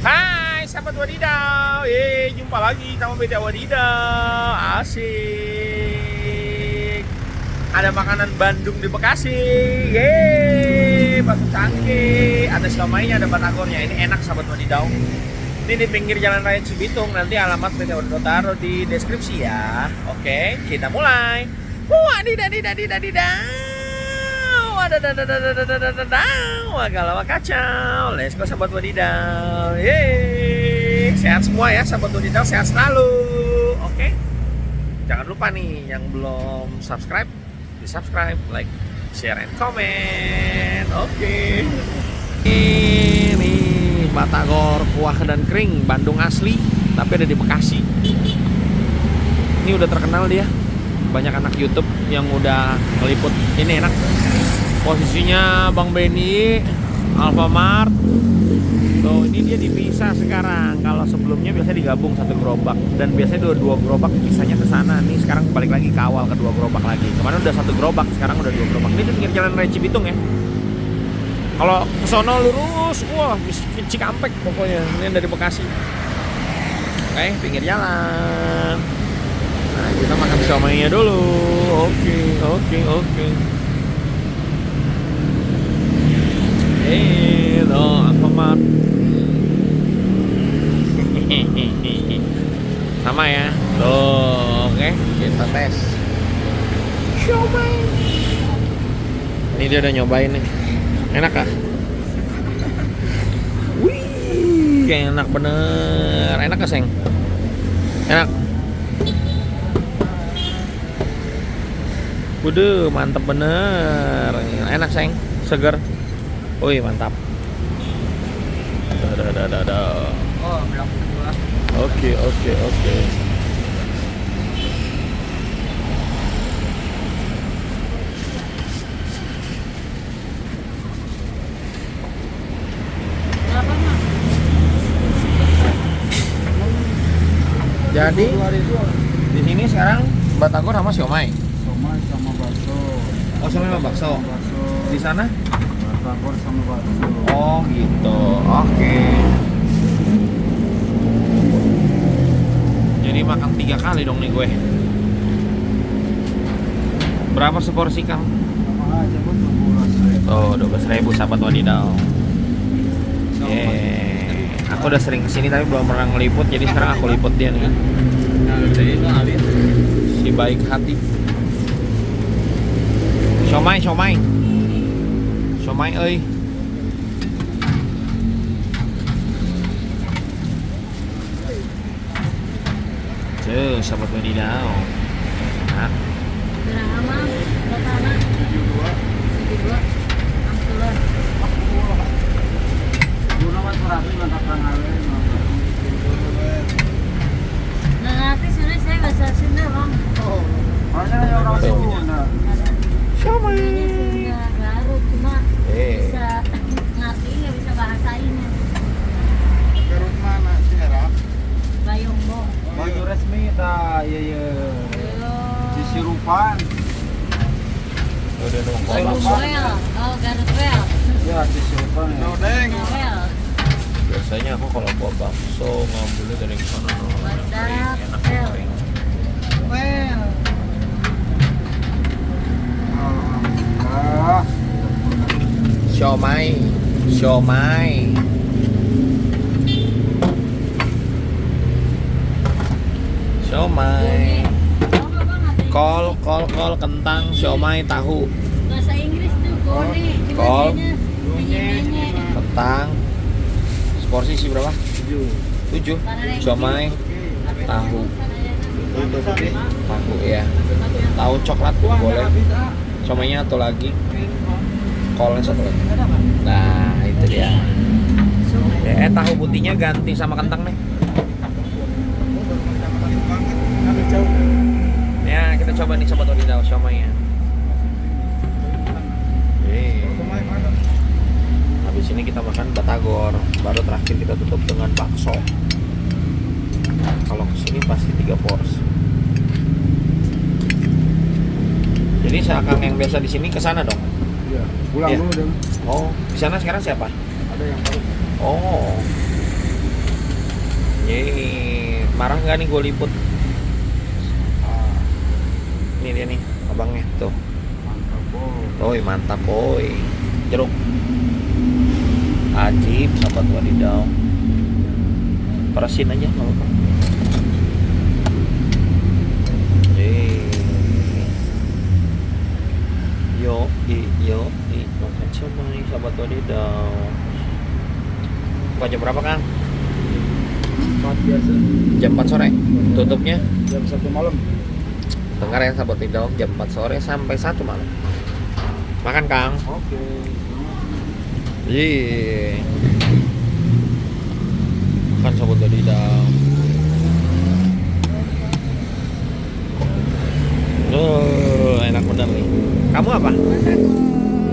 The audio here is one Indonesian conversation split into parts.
Hai sahabat Wadidaw, jumpa lagi sama Beda Wadidaw. Asik. Ada makanan Bandung di Bekasi. Bakso cangkih. Ada siomay-nya, ada batagornya. Ini enak sahabat Wadidaw. Ini di pinggir Jalan Raya Cibitung. Nanti alamat Beda Wadidaw taruh di deskripsi ya. Oke, kita mulai. Wah, kacau. Let's go sahabat Wadidaw. Yeay. Sehat semua ya sahabat Wadidaw, sehat selalu. Oke. Jangan lupa nih yang belum subscribe, di subscribe, like, share, and comment. Oke. Ini batagor kuah dan kering Bandung asli, tapi ada di Bekasi. Ini udah terkenal dia. Banyak anak YouTube yang udah ngeliput. Ini enak. Posisinya Bang Benny, Alfamart. Tuh, ini dia dipisah sekarang. Kalau sebelumnya biasanya digabung satu gerobak, dan biasanya dua gerobak pisahnya ke sana. Nih sekarang balik lagi ke awal, ke dua gerobak lagi. Kemarin udah satu gerobak, sekarang udah dua gerobak. Ini di pinggir Jalan Raya Cibitung ya. Kalau ke sono lurus, wah, Cikampek pokoknya. Ini dari Bekasi. Oke, pinggir jalan. Nah, kita makan siomay-nya dulu. Oke. Tuh, Alfamart. Sama ya. Tuh, oke, kita tes. Siomay. Ini dia udah nyobain nih. Enak kah? Wih, enak bener. Enak gak, Seng? Enak. Waduh, mantep bener. Enak, Seng. Seger. Wih, mantap. Oh, belum kedua. Oke. Jadi di sini sekarang batagor sama siomay. Somai sama bakso. Oh, siomay sama bakso. Di sana? Batagor sama bakso. Oh, gitu. Oke. Jadi makan 3 kali dong nih gue. Berapa seporsi, Kang? Sama aja pun 12.000. Oh, 12.000 sahabat Wadidaw. Aku udah sering kesini tapi belum pernah ngeliput, jadi sekarang aku liput dia nih. Si baik hati. Siomay, euy. Tuh, sahabat Wadidaw. Nah, Berapa? Berapa? 72. Angsulan. Guna mas berarti mantap kangen. Nah, nanti sore saya bahasa Sunda, Bang. Oh, makanya yang orang Sunda. siomay. Sunda baru, cuma bisa ngerti, nggak bisa bahasainnya. Garut mana sih Herap? Bayongbong. Baju resmi dah, iya. Di Sirupan. Udah dong. Garut Well. Oh, Garut Well. Ya, di Sirupan ya. Well. Biasanya aku kalau buat bakso ngambilnya dari sana. Badak, Enak Well. goreng. Well. Alhamdulillah. Siomay. Kol, kentang, siomay, tahu, Bahasa Inggris tuh gone. Kol. Menye. kentang. Seporsi sih berapa? 7. Siomay, tahu ya. Tahu coklat boleh. Siomaynya atau lagi. Kolnya satu lagi. Nah, itu dia. Tahu putihnya ganti sama kentang nih. Ya, kita coba nih sobat Wadidaw siomaynya. Habis ini kita makan batagor, baru terakhir kita tutup dengan bakso. Kalau kesini pasti 3 porsi. Jadi seakan yang biasa di sini ke sana dong. Iya, pulang Iya. dulu dong. Oh, di sana sekarang siapa? Ada yang baru. Oh, Marah nggak nih gue liput? Ah, Ini dia nih abangnya tuh. mantap boy. Oi mantap boy. Jeruk. Ajib sahabat wadidaw. Perasin aja nggak apa-apa. Yo, makan somai sahabat wadidaw. Buka jam berapa Kang? 4 biasa. Jam 4 sore. Tutupnya Jam 1 malam. dengar ya sahabat wadidaw, jam 4 sore sampai 1 malam. Makan Kang. Oke. Iya. Makan sahabat wadidaw. Enak bener nih. Kamu apa?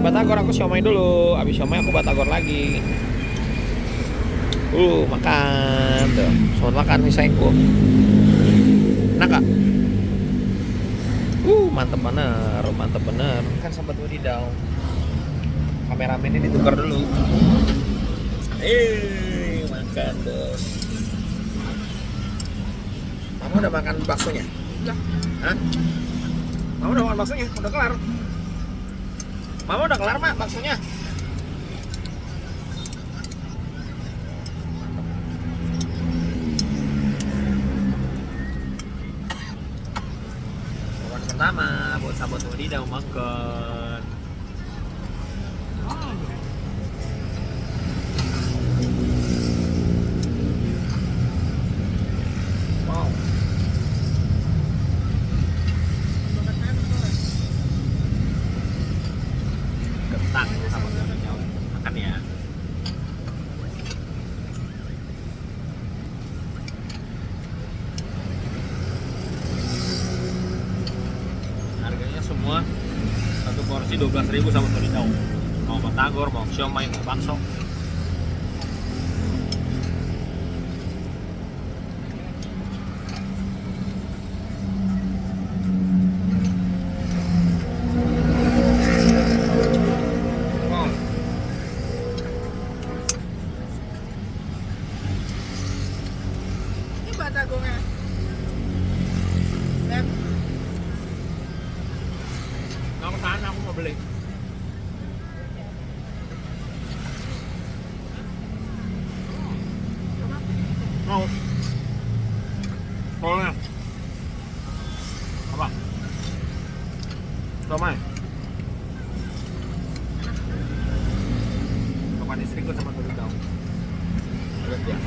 Batagor, aku siomay dulu. Abis siomay aku batagor lagi. Makan tuh. Selamat makan nih sayangku. Enak gak? Mantep bener. Kan sahabat wadidaw. Kameramen ini ditukar dulu. Makan tuh. Kamu udah makan baksonya? Udah. Hah? Mama udah makan baksonya? Udah kelar? Mama udah kelar mak baksonya? Makan pertama buat sahabat wadidaw makan. Wow. Kentang sama wadidaw. Makan ya. Harganya semua satu porsi 12.000 sama wadidaw. Mau batagor, mau siomay, mau bakso. Batagornya. Dan Nggak kesana, aku mau beli. Mau. Tolnya. Apa? Somai. Kapan istriku sama wadidaw. Lihat ya.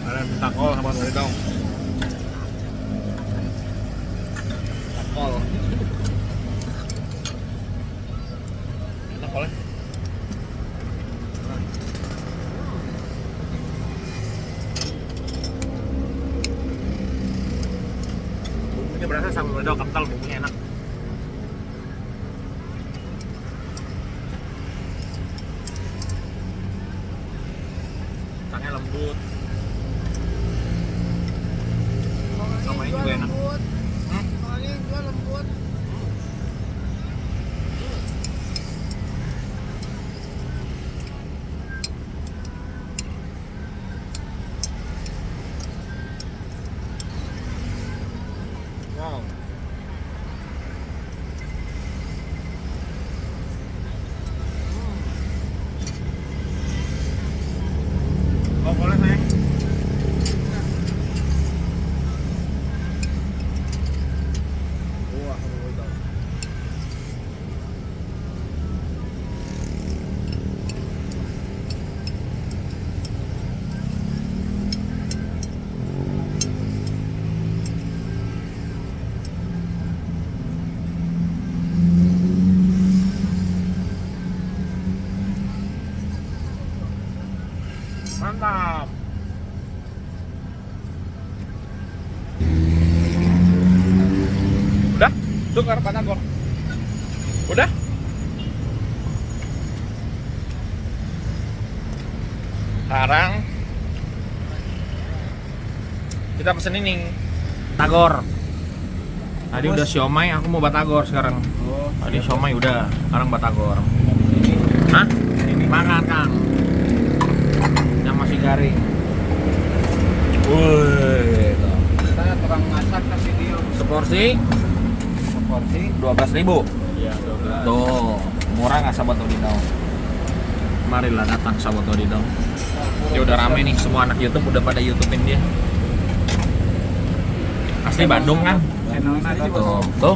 Ada yang minta kol sama wadidaw. Kol. Enak kolnya. Bumbunya berasa sama wadidaw kental, bumbunya enak. Kentangnya lembut. Somai juga enak. lembut. Soalnya gua lembut. Wow. Tukar Batagor. Udah? Sekarang kita pesen ini Batagor. Tadi udah siomay, aku mau Batagor sekarang. Oh, Tadi siomay udah, sekarang Batagor. Hah? Makan Kang. Yang masih garing. Wih, saya tukang masak ke video. seporsi Seporsi 12.000. iya 12. Tuh, murah nggak sahabat Odidau? Marilah datang sahabat Odidau. Ya udah rame nih, semua anak YouTube udah pada YouTubein dia. Asli Bandung kan? Channelnya aja Tuh, tuh.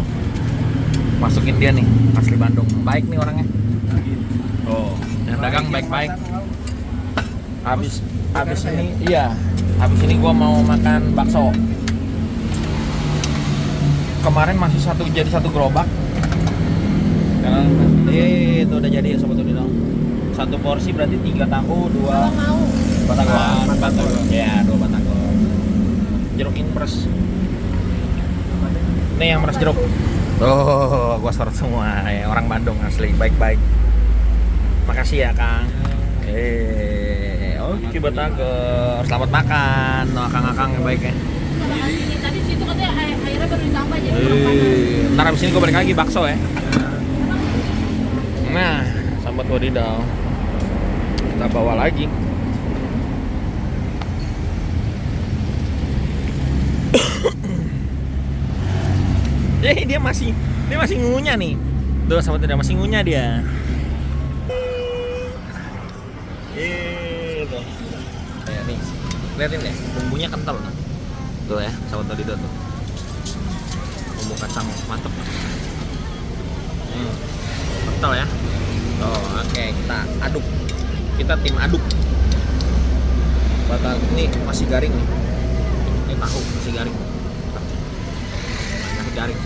Masukin dia nih, asli Bandung. Baik nih orangnya. Tuh, yang dagang baik-baik. Habis ini, iya. Habis ini gua mau makan bakso. Kemarin masih jadi satu gerobak. Sekarang itu udah jadi ya sobat Odidau. Satu porsi berarti 3 tahu, 2 Kalau mau. batagor. Ya, 2 batagor. Jeruk impres. Nih yang meres jeruk. Tuh, gua sorot semua. Orang Bandung asli, baik-baik. Makasih ya, Kang. Oke batagor. Selamat makan. No, akang-akang yang baik ya. Tadi situ katanya airnya baru ditambah jadi makanan. Ntar abis ini gue balik lagi bakso ya. Nah, sahabat Odidau, kita bawa lagi. Dia masih ngunyah nih. Tuh sahabat Odidau masih ngunyah dia. Itu. Kayak nih, liatin deh, bumbunya kental. Tuh ya, sahabat Odidau tuh. Bumbu kacang mantep. Kental ya. Oh, oke, kita aduk. Kita tim aduk. Batang ini masih garing nih. Ini tahu masih garing. Masih garing.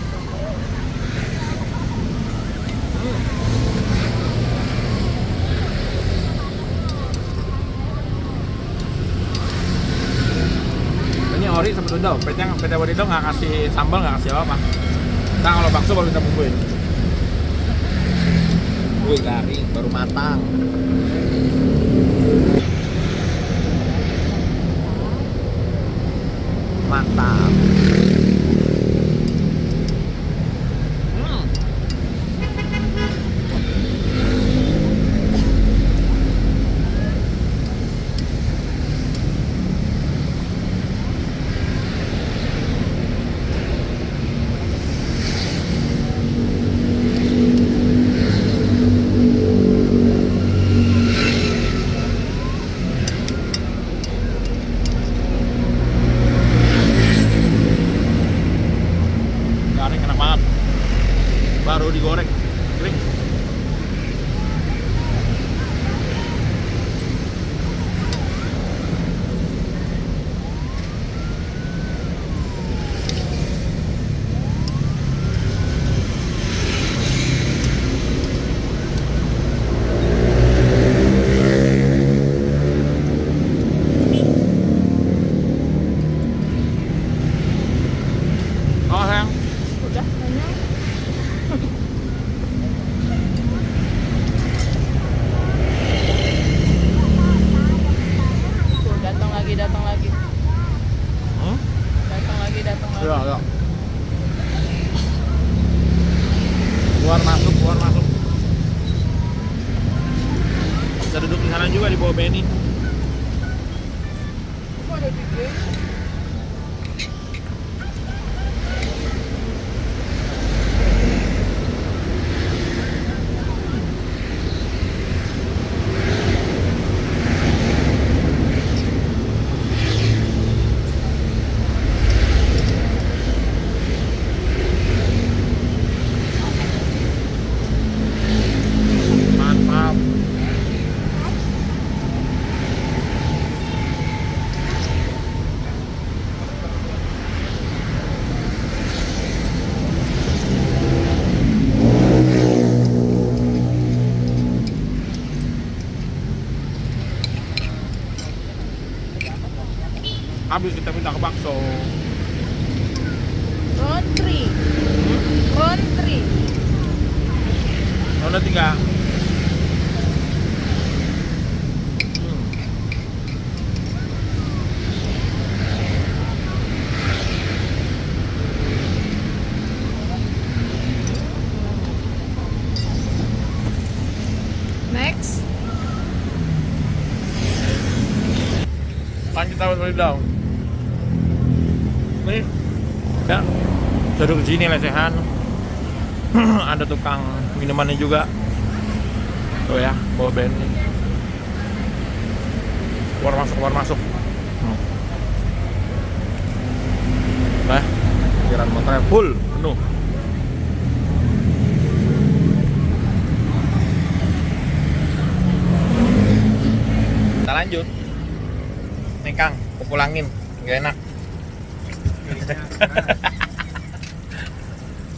Ini ori sama Odidau. PT Odidau nggak kasih sambal, nggak kasih apa-apa. Nah, kalau bakso baru kita bumbuin. Wih, garing, baru matang. Mantap. Garing enak banget. Baru digoreng. Kering. Oh, sayang. Udah kenyang. Tuh datang lagi. Datang lagi. Ya, ya. Keluar masuk. Bisa duduk di sana juga di bawah Benny. Kok ada video? Mantap. Habis kita minta ke bakso. Round 3. Round Ada 3. Next. Kan kita udah down. Nih, ya, duduk di sini lesehan. Ada tukang minumannya juga. Tuh ya, bawa band nih. Keluar masuk. Nah, pikiran motornya full, penuh. Kita lanjut. Nih Kang, aku pulangin, nggak enak.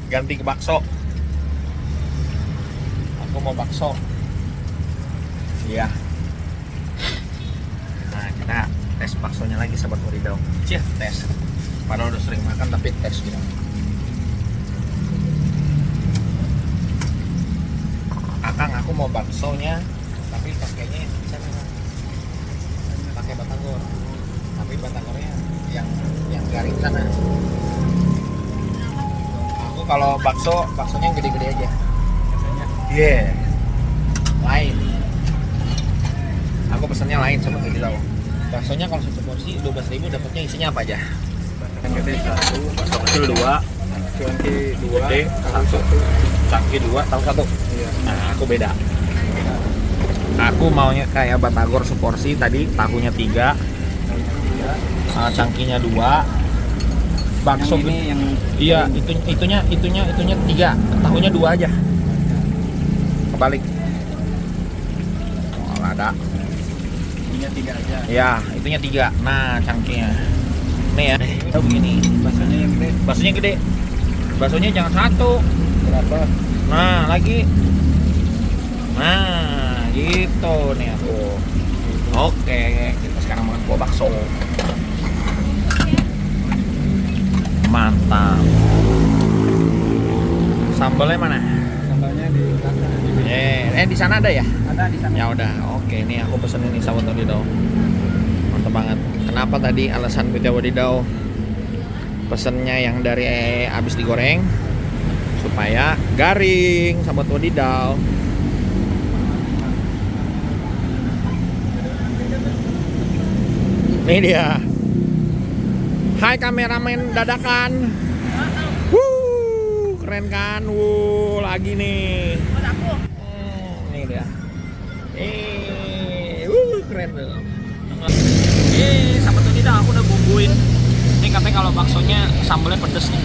Ganti ke bakso. Aku mau bakso. Iya. Nah, kita tes baksonya lagi sahabat Wadidaw. Cih, tes. Padahal udah sering makan tapi tes gitu. Akang, aku mau baksonya tapi pakainya bisa pakai batagor. Tapi batagornya yang garing sana. Aku kalau baksonya yang gede-gede aja. Iya. Lain. Aku pesannya lain sama kayak gitu. Baksonya kalau satu porsi 12.000 dapatnya isinya apa aja? Yang gede 1, Bakso kecil 2, cuanki 2, gede tahu 1, 1. cangkih 2, tahu 1. Iya. Nah, aku beda. Aku maunya kayak batagor seporsi tadi, tahunya 3, cangkihnya 2. Bakso Yang ini yang iya, itunya 3, tahunya 2 aja. Kebalik. Oh, ada. ininya 3 aja. Ya, itunya 3. Nah, cangkihnya. Nih ya, kita begini. Baksonya yang gede Baksonya gede. Baksonya jangan 1. berapa? Nah, lagi. Nah, gitu nih aku. Oke, kita sekarang makan kuah bakso. Mantap. Sambalnya mana? Sambalnya di belakang. Di sana ada ya? Ada di sana. Ya udah, oke. Nih aku pesen ini sahabat Wadidaw. Mantap banget. Kenapa tadi alasan kita Wadidaw pesennya yang dari habis digoreng supaya garing sahabat Wadidaw. Nih dia. Hai kameramen dadakan. Keren kan? Lagi nih. Nih dia. Keren tuh. Sahabat Wadidaw, aku udah bumbuin. Ini katanya kalau baksonya sambalnya pedes nih.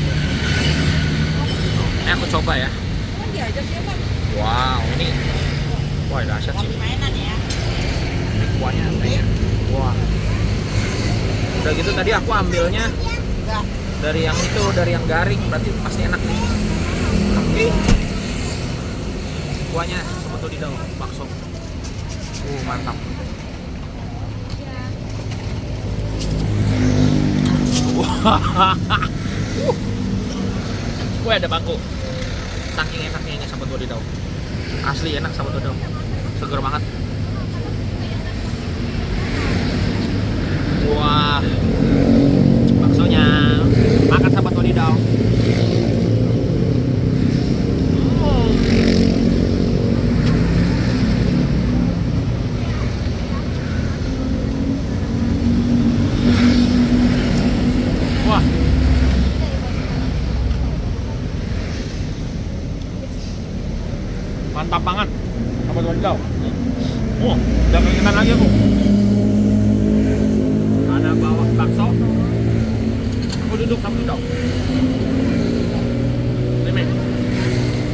Ini aku coba ya. Wow, ini. Wah, dahsyat sih. Ini kuahnya apa ya? Wah. Udah gitu tadi aku ambilnya dari yang itu, dari yang garing, berarti pasti enak nih. Oke. Kuahnya sahabat Wadidaw, bakso. Mantap. Wah, ada bangku. Saking enaknya ini sahabat Wadidaw. Asli enak sahabat Wadidaw. Seger banget. Wah. Baksonya. Makan sahabat Wadidaw. Wah. Mantap banget. Sahabat Wadidaw. Udah keingetan lagi aku. Ada bawa bakso. Aku duduk sama Wadidaw. Ini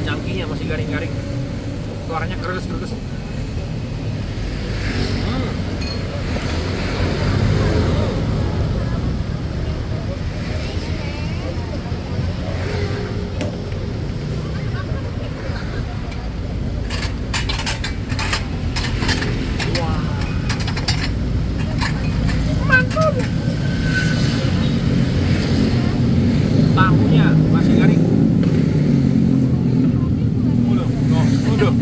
cangkihnya masih garing-garing. Suaranya keres-keres. Tahunya masih garing. Udah.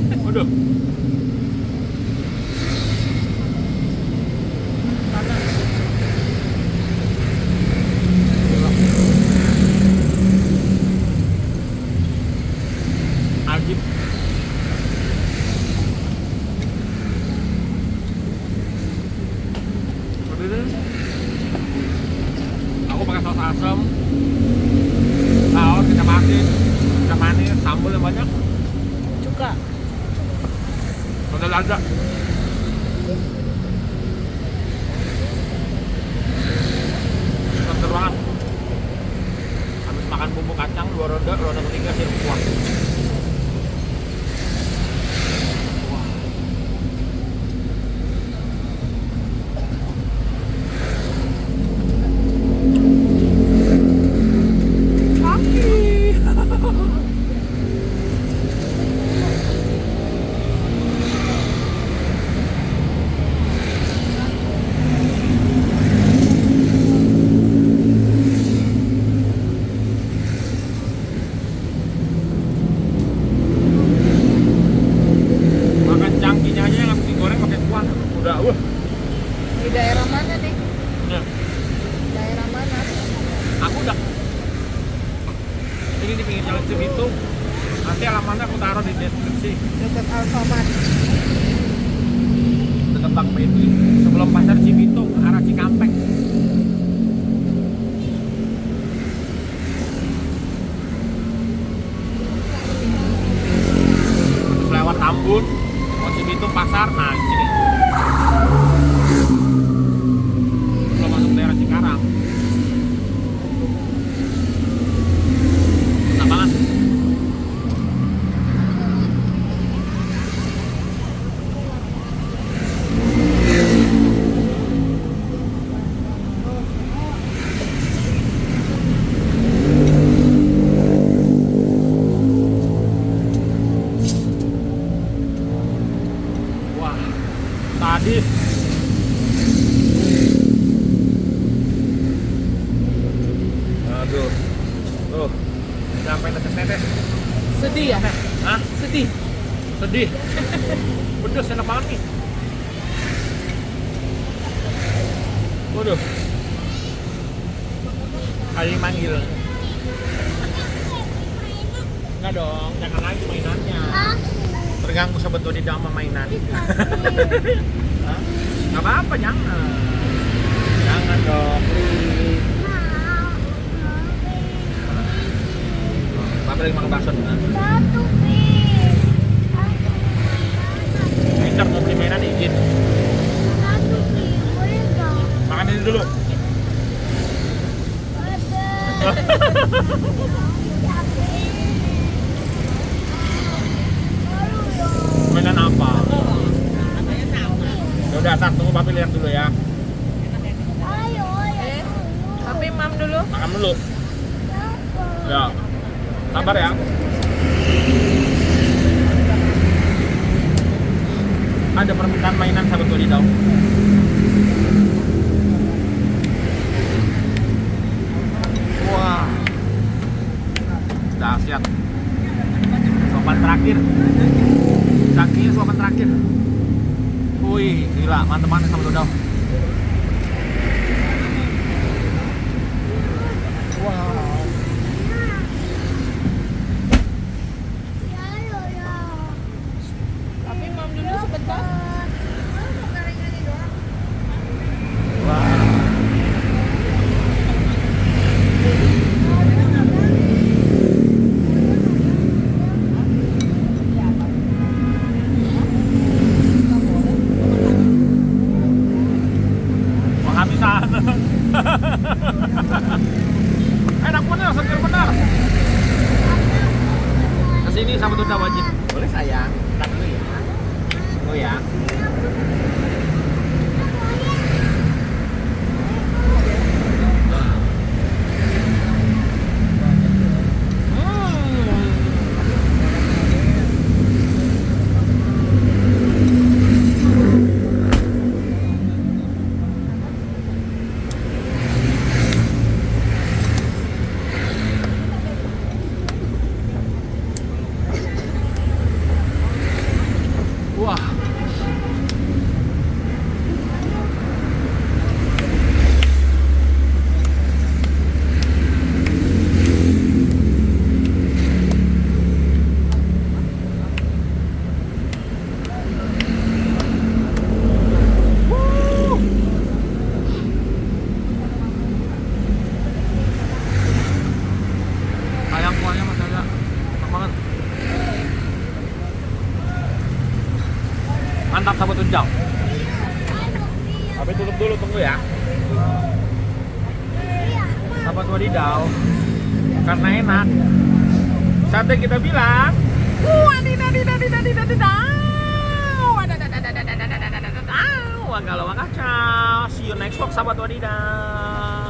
Kagak. Seger banget. Habis makan bumbu kacang 2 roda ketiga sirup kuah. Makan cangkinya aja yang habis digoreng pakai kuah. Udah, Di daerah mana nih? Ya. Daerah mana? Aku udah. Ini di pinggir jalan Cibitung. Nanti alamatnya aku taruh di deskripsi. Dekat Alfamart. Dekat Bang Medi. Sebelum pasar Cibitung, arah Cikampek. Terus lewat Tambun, mau Cibitung pasar, nah di sini. Belum masuk daerah Cikarang. Enak banget. Wah, tadi aduh, tuh sampai netes-netes. Sedih ya? Hah? Sedih. Sedih. Pedes enak banget nih. Waduh. Kali manggil. Enggak dong, jangan lagi mainannya. Terganggu sobat Wadidaw sama mainan. Hah? Nggak apa-apa, jangan. Jangan dong, please. Bapak lagi makan bakso nih. Pintar mau beli mainan izin. Makan ini dulu. Mainan apa? Ya udah, tar, tunggu papi lihat dulu ya. Tapi mam dulu. Makan dulu. Ya. Sabar ya. Ada permintaan mainan sahabat Wadidaw. Wah. Dahsyat. Sopan terakhir. Sakinya sopan terakhir. Wih, gila, mantep banget sahabat Wadidaw. Wow. Tapi mam dulu sebentar. Wah. Kehabisan. Enak bener, seger bener. Kesini sahabat Wadidaw wajib. Boleh sayang. Ntar dulu ya. Oh ya. Wah, Mantap sahabat wadidaw. Tapi tutup dulu, tunggu ya. Sahabat wadidaw, karena enak, saatnya kita bilang wadidaw, kacau. See you next vlog sahabat wadidaw.